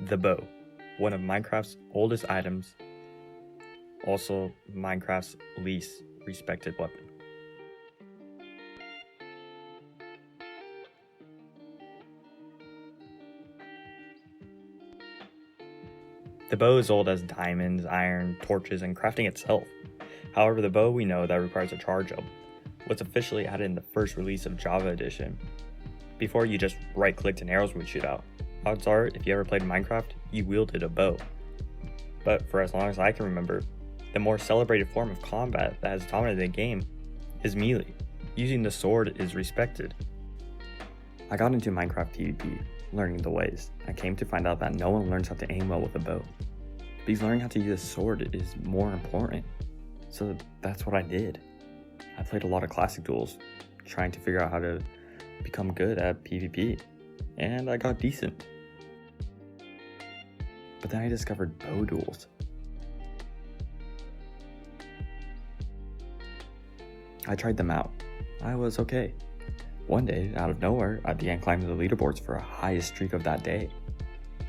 The bow, one of Minecraft's oldest items, also Minecraft's least respected weapon. The bow is old as diamonds, iron, torches, and crafting itself. However, the bow we know that requires a charge up was officially added in the first release of Java Edition. Before, you just right-clicked and arrows would shoot out. Odds are, if you ever played Minecraft, you wielded a bow. But for as long as I can remember, the more celebrated form of combat that has dominated the game is melee. Using the sword is respected. I got into Minecraft PvP, learning the ways. I came to find out that no one learns how to aim well with a bow, because learning how to use a sword is more important. So that's what I did. I played a lot of classic duels, trying to figure out how to become good at PvP, and I got decent. But then I discovered bow duels. I tried them out. I was okay. One day, out of nowhere, I began climbing the leaderboards for a highest streak of that day.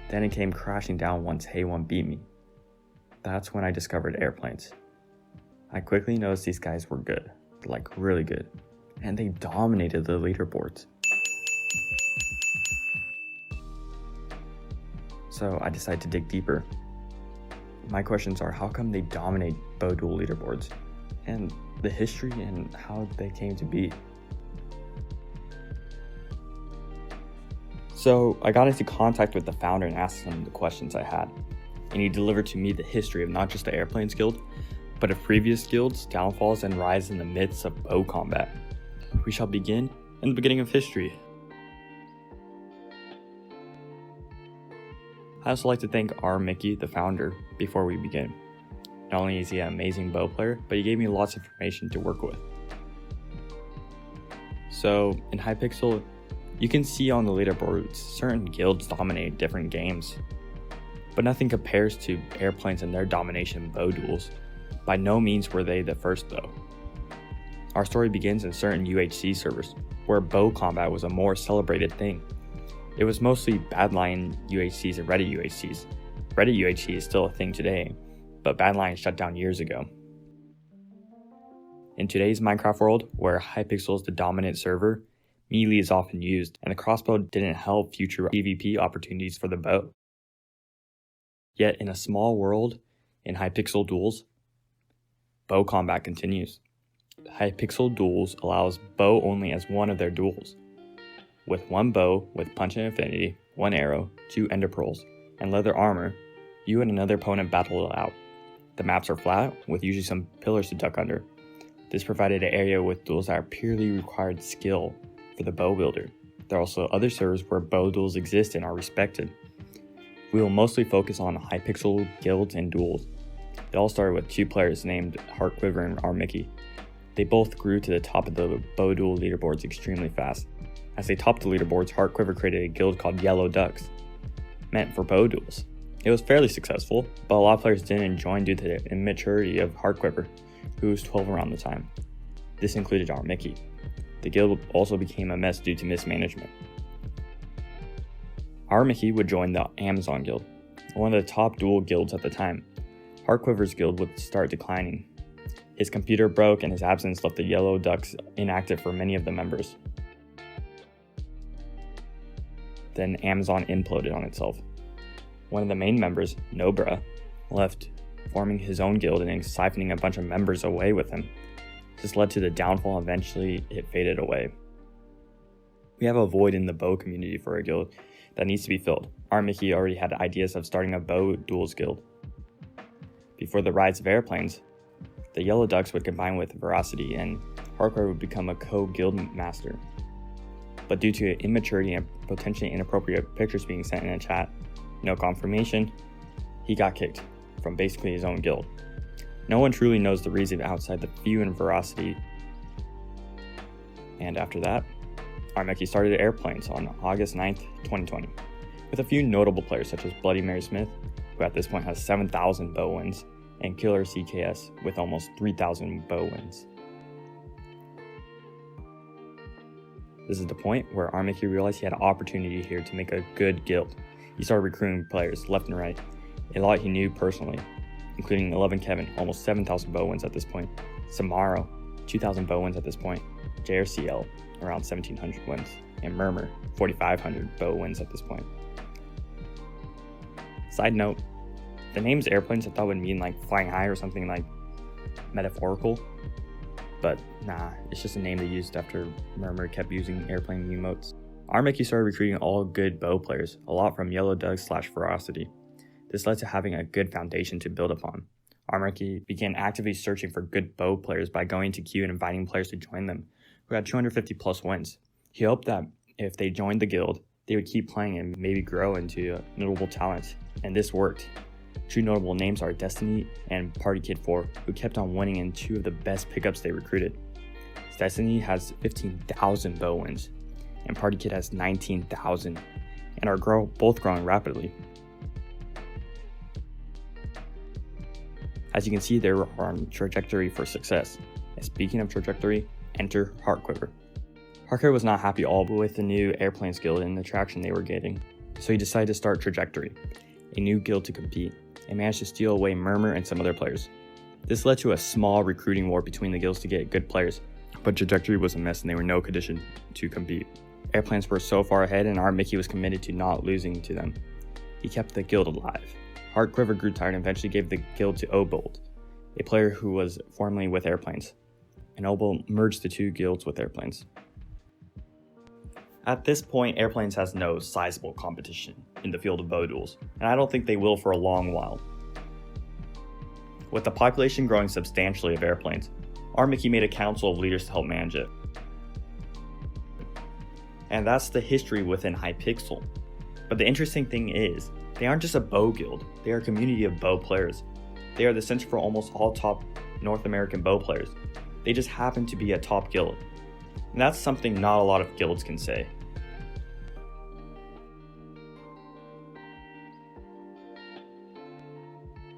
Then it came crashing down once Hay1 beat me. That's when I discovered airplanes. I quickly noticed these guys were good, like really good, and they dominated the leaderboards. So I decided to dig deeper. My questions are, how come they dominate bow duel leaderboards? And the history and how they came to be. So I got into contact with the founder and asked him the questions I had. And he delivered to me the history of not just the Airplanes Guild, but of previous guilds, downfalls, and rise in the midst of bow combat. We shall begin in the beginning of history. I also like to thank R. Mickey, the founder, before we begin. Not only is he an amazing bow player, but he gave me lots of information to work with. So, in Hypixel, you can see on the leaderboards certain guilds dominate different games. But nothing compares to Airplanes and their domination in bow duels. By no means were they the first though. Our story begins in certain UHC servers, where bow combat was a more celebrated thing. It was mostly Badlion UHCs and Reddit UHCs. Reddit UHC is still a thing today, but Badlion shut down years ago. In today's Minecraft world, where Hypixel is the dominant server, melee is often used, and the crossbow didn't help future PvP opportunities for the bow. Yet in a small world, in Hypixel duels, bow combat continues. Hypixel duels allows bow only as one of their duels. With one bow with punch and affinity, one arrow, 2 ender pearls, and leather armor, you and another opponent battle it out. The maps are flat, with usually some pillars to duck under. This provided an area with duels that purely required skill for the bow builder. There are also other servers where bow duels exist and are respected. We will mostly focus on Hypixel guilds and duels. It all started with 2 players named Heartquiver and R. Mickey. They both grew to the top of the bow duel leaderboards extremely fast. As they topped the leaderboards, Heartquiver created a guild called Yellow Ducks, meant for bow duels. It was fairly successful, but a lot of players didn't join due to the immaturity of Heartquiver, who was 12 around the time. This included R. Mickey. The guild also became a mess due to mismanagement. R. Mickey would join the Amazon Guild, one of the top duel guilds at the time. Heartquiver's guild would start declining. His computer broke and his absence left the Yellow Ducks inactive for many of the members. Then Amazon imploded on itself. One of the main members, Nobra, left, forming his own guild and siphoning a bunch of members away with him. This led to the downfall and eventually it faded away. We have a void in the bow community for a guild that needs to be filled. R. Mickey already had ideas of starting a bow duels guild. Before the rise of Airplanes, the Yellow Ducks would combine with Veracity and Heartquiver would become a co-guild master. But due to immaturity and potentially inappropriate pictures being sent in a chat, no confirmation, he got kicked from basically his own guild. No one truly knows the reason outside the few in Veracity. And after that, R. Mickey started Airplanes on August 9th, 2020, with a few notable players such as Bloody Mary Smith, who at this point has 7,000 bow wins, and Killer CKS with almost 3,000 bow wins. This is the point where R. Mickey realized he had an opportunity here to make a good guild. He started recruiting players left and right, a lot he knew personally, including 11 Kevin, almost 7,000 bow wins at this point, Samaro, 2,000 bow wins at this point, JRCL, around 1,700 wins, and Murmur, 4,500 bow wins at this point. Side note, the names Airplanes I thought would mean like flying high or something like metaphorical, but nah, it's just a name they used after Murmur kept using Airplane emotes. Our Mickey started recruiting all good bow players, a lot from Yellow Dug / Ferocity. This led to having a good foundation to build upon. Our Mickey began actively searching for good bow players by going to Q and inviting players to join them, who had 250 plus wins. He hoped that if they joined the guild, they would keep playing and maybe grow into notable talent, and this worked. Two notable names are Destiny and Party Kid 4, who kept on winning in two of the best pickups they recruited. Destiny has 15,000 bow wins, and Party Kid has 19,000, and are both growing rapidly. As you can see, they are on trajectory for success. And speaking of trajectory, enter Heartquiver. Heartquiver was not happy at all with the new Airplanes guild and the traction they were getting, so he decided to start Trajectory, a new guild to compete, and managed to steal away Murmur and some other players. This led to a small recruiting war between the guilds to get good players, but Trajectory was a mess and they were no condition to compete. Airplanes were so far ahead and our Mickey was committed to not losing to them. He kept the guild alive. Heartquiver grew tired and eventually gave the guild to Obold, a player who was formerly with Airplanes, and Obold merged the two guilds with Airplanes. At this point, Airplanes has no sizable competition in the field of bow duels, and I don't think they will for a long while. With the population growing substantially of Airplanes, our Mickey made a council of leaders to help manage it. And that's the history within Hypixel. But the interesting thing is, they aren't just a bow guild, they are a community of bow players. They are the center for almost all top North American bow players. They just happen to be a top guild. And that's something not a lot of guilds can say.